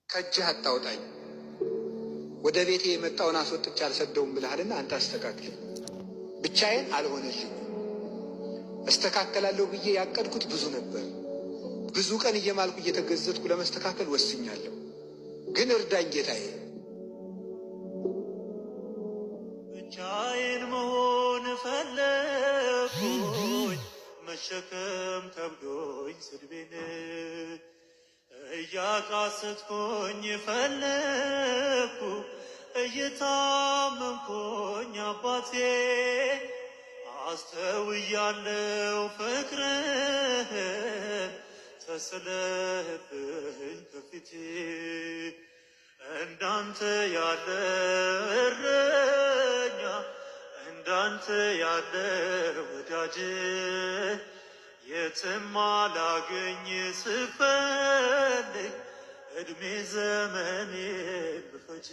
ከእጅህ አታውጣኝ። ወደ ቤቴ የመጣውን አስወጥቼ አልሰደውም ብለሃልና አንተ አስተካክል። ብቻዬን አልሆነልኝ። እስተካከላለሁ ብዬ ያቀድኩት ብዙ ነበር። ብዙ ቀን እየማልኩ እየተገዘትኩ ለመስተካከል ወስኛለሁ። ግን እርዳኝ ጌታዬ። ብቻዬን መሆን ፈለግኩኝ፣ መሸከም ከብዶኝ ስድቤን እያቃሰትኩኝ ፈለግኩ፣ እየታመምኩኝ አባቴ አስተውያለው ፍቅርህን ተስለህብኝ ከፊቴ። እንዳንተ ያለ እረኛ እንዳንተ ያለ ወዳጅ የትም አላገኝ ስፈልግ እድሜ ዘመኔ ብፈጅ